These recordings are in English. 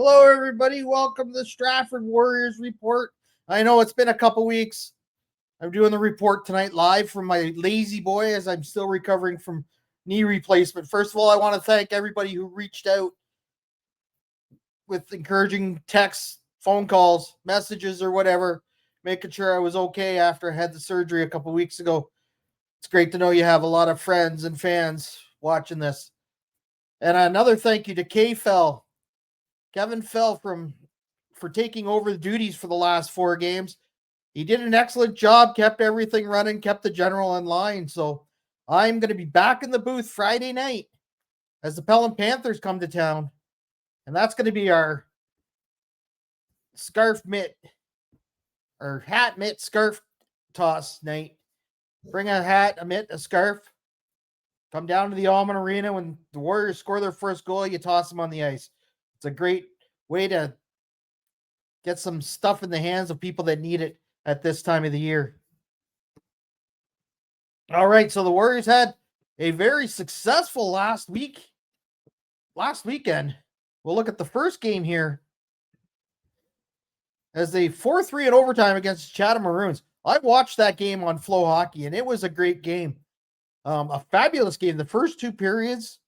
Hello, everybody. Welcome to the Stratford Warriors Report. I know it's been a couple weeks. I'm doing the report tonight live from my lazy boy as I'm still recovering from knee replacement. First of all, I want to thank everybody who reached out with encouraging texts, phone calls, messages, or whatever, making sure I was okay after I had the surgery a couple weeks ago. It's great to know you have a lot of friends and fans watching this. And another thank you to Kevin Fell for taking over the duties for the last 4 games. He did an excellent job, kept everything running, kept the general in line. So I'm going to be back in the booth Friday night as the Pelham Panthers come to town. And that's going to be our scarf mitt or hat mitt scarf toss night. Bring a hat, a mitt, a scarf. Come down to the Almond Arena. When the Warriors score their first goal, you toss them on the ice. It's a great way to get some stuff in the hands of people that need it at this time of the year. All right, so the Warriors had a very successful last weekend. We'll look at the first game here as they 4-3 in overtime against Chatham Maroons. I watched that game on Flow Hockey, and it was a great game. A fabulous game. The first 2 periods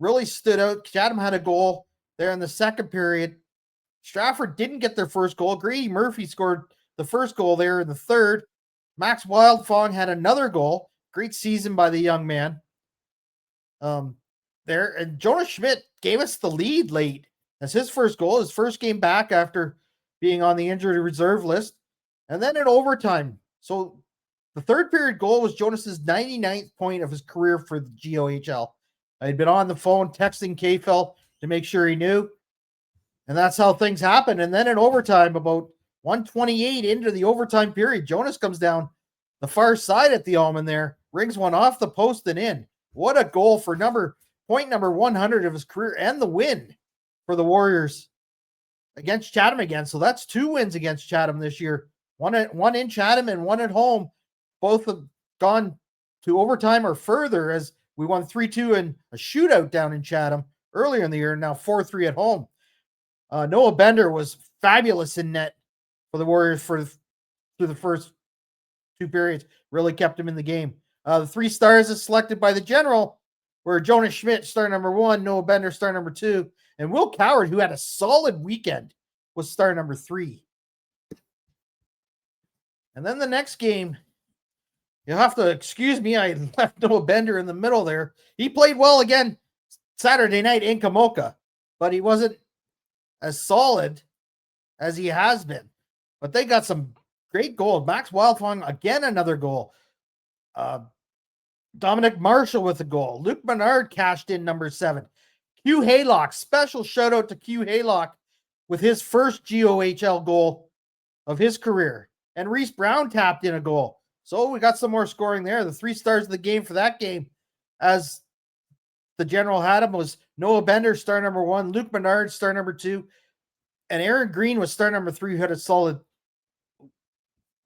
really stood out. Chatham had a goal there in the second period. Stratford didn't get their first goal. Grady Murphy scored the first goal there in the third. Max Wildfong had another goal. Great season by the young man. There, and Jonas Schmidt gave us the lead late as his first goal, his first game back after being on the injured reserve list. And then in overtime. So the third period goal was Jonas's 99th point of his career for the GOHL. I had been on the phone texting KFL to make sure he knew. And that's how things happen. And then in overtime, about 128 into the overtime period, Jonas comes down the far side at the Almond there, rings one off the post and in. What a goal for point number 100 of his career and the win for the Warriors against Chatham again. So that's 2 wins against Chatham this year. One in Chatham and one at home. Both have gone to overtime or further as we won 3-2 in a shootout down in Chatham earlier in the year, and now 4-3 at home. Noah Bender was fabulous in net for the Warriors through the first 2 periods. Really kept him in the game. The 3 stars is selected by the general were Jonas Schmidt, star number 1, Noah Bender, star number 2, and Will Coward, who had a solid weekend, was star number 3. And then the next game, you'll have to excuse me, I left Noah Bender in the middle there. He played well again Saturday night in Kamoka, but he wasn't as solid as he has been. But they got some great goals. Max Wildfong, again, another goal. Dominic Marshall with a goal. Luke Menard cashed in number 7. Q Haylock, special shout out to Q Haylock with his first GOHL goal of his career. And Reese Brown tapped in a goal. So we got some more scoring there. The 3 stars of the game for that game, as the general had him, was Noah Bender, star number 1, Luke Menard, star number 2, and Aaron Green was star number 3, who had a solid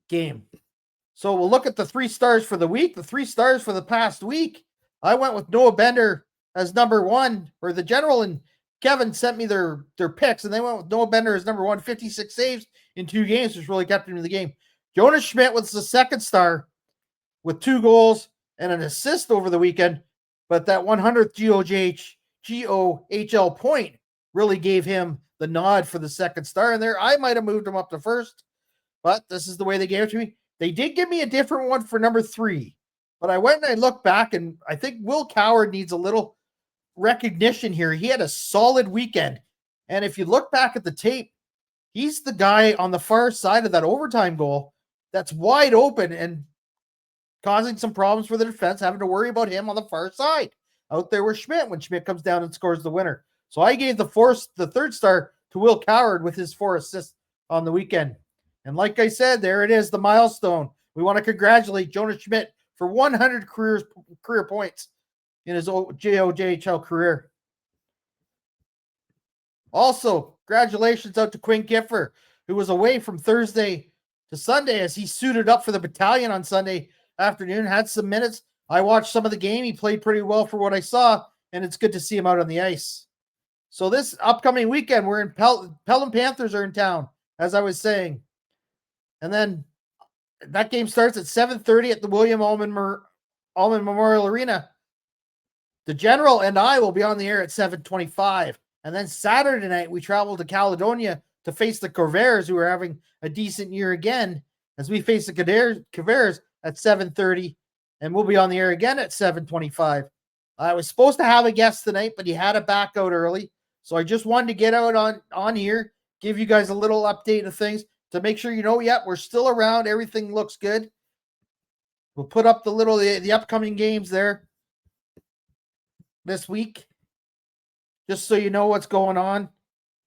game. So we'll look at the 3 stars for the week, the 3 stars for the past week. I went with Noah Bender as number 1, or the general and Kevin sent me their picks, and they went with Noah Bender as number 1, 56 saves in 2 games, which really kept him in the game. Jonas Schmidt was the second star with 2 goals and an assist over the weekend, but that 100th GOHL point really gave him the nod for the second star. And there, I might have moved him up to first, but this is the way they gave it to me. They did give me a different one for number 3, but I went and I looked back, and I think Will Coward needs a little recognition here. He had a solid weekend. And if you look back at the tape, he's the guy on the far side of that overtime goal that's wide open and causing some problems for the defense, having to worry about him on the far side. Out there with Schmidt when Schmidt comes down and scores the winner. So I gave the 3rd star to Will Coward with his 4 assists on the weekend. And like I said, there it is, the milestone. We want to congratulate Jonas Schmidt for 100 career points in his GOHL career. Also, congratulations out to Quinn Kiffer, who was away from Thursday to Sunday as he suited up for the battalion on Sunday afternoon, had some minutes. I watched some of the game. He played pretty well for what I saw, and it's good to see him out on the ice. So this upcoming weekend, we're in Pelham Panthers are in town, as I was saying. And then that game starts at 7:30 at the William Allman Memorial Arena. The General and I will be on the air at 7:25. And then Saturday night, we travel to Caledonia to face the Corvairs, who are having a decent year again, as we face the Corvairs at 7:30. And we'll be on the air again at 7:25. I was supposed to have a guest tonight, but he had to back out early. So I just wanted to get out on here, give you guys a little update of things to make sure you know, yep, we're still around. Everything looks good. We'll put up the upcoming games there this week, just so you know what's going on.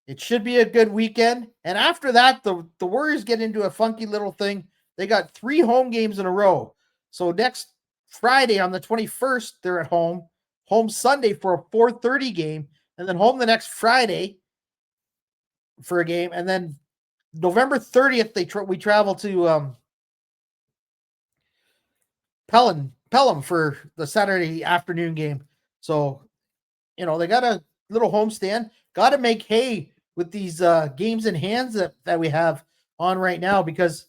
It should be a good weekend. And after that, the Warriors get into a funky little thing. They got 3 home games in a row. So next Friday on the 21st, they're at home. Home Sunday for a 4:30 game. And then home the next Friday for a game. And then November 30th, we travel to Pelham for the Saturday afternoon game. So, they got a little homestand. Got to make hay with these games in hands that we have on right now, because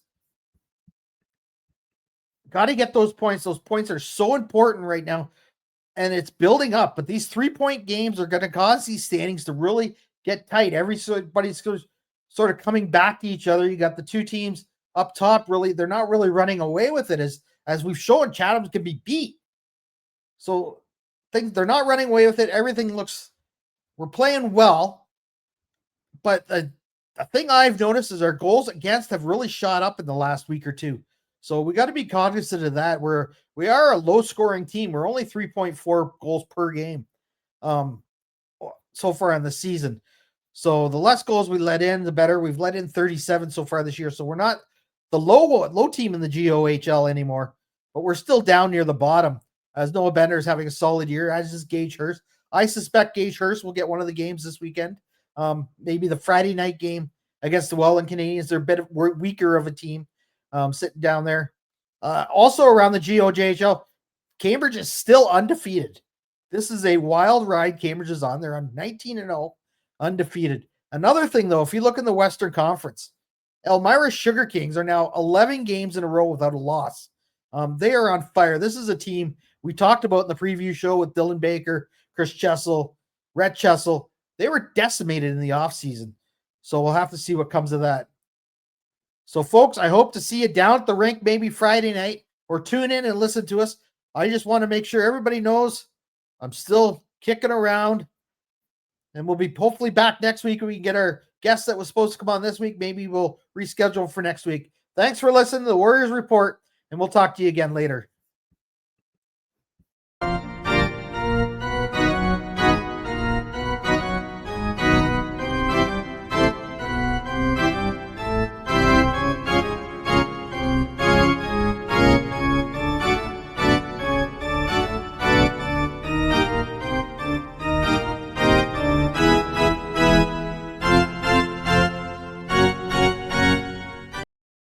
got to get those points. Those points are so important right now, and it's building up. But these 3-point games are going to cause these standings to really get tight. Everybody's sort of coming back to each other. You got the 2 teams up top. Really, they're not really running away with it, as we've shown. Chatham can be beat. So they're not running away with it. Everything we're playing well. But the thing I've noticed is our goals against have really shot up in the last week or two. So we got to be cognizant of that. We are a low scoring team. We're only 3.4 goals per game so far in the season. So the less goals we let in, the better. We've let in 37 so far this year. So we're not the low team in the GOHL anymore, but we're still down near the bottom, as Noah Bender is having a solid year, as is Gage Hurst. I suspect Gage Hurst will get one of the games this weekend. Maybe the Friday night game against the Welland Canadians. They're a bit weaker of a team sitting down there. Also around the GOJHL, Cambridge is still undefeated. This is a wild ride Cambridge is on. They're on 19-0, undefeated. Another thing, though, if you look in the Western Conference, Elmira Sugar Kings are now 11 games in a row without a loss. They are on fire. This is a team we talked about in the preview show with Dylan Baker, Chris Chessel, Rhett Chessel. They were decimated in the offseason. So we'll have to see what comes of that. So, folks, I hope to see you down at the rink maybe Friday night, or tune in and listen to us. I just want to make sure everybody knows I'm still kicking around. And we'll be hopefully back next week. We can get our guest that was supposed to come on this week. Maybe we'll reschedule for next week. Thanks for listening to the Warriors Report, and we'll talk to you again later.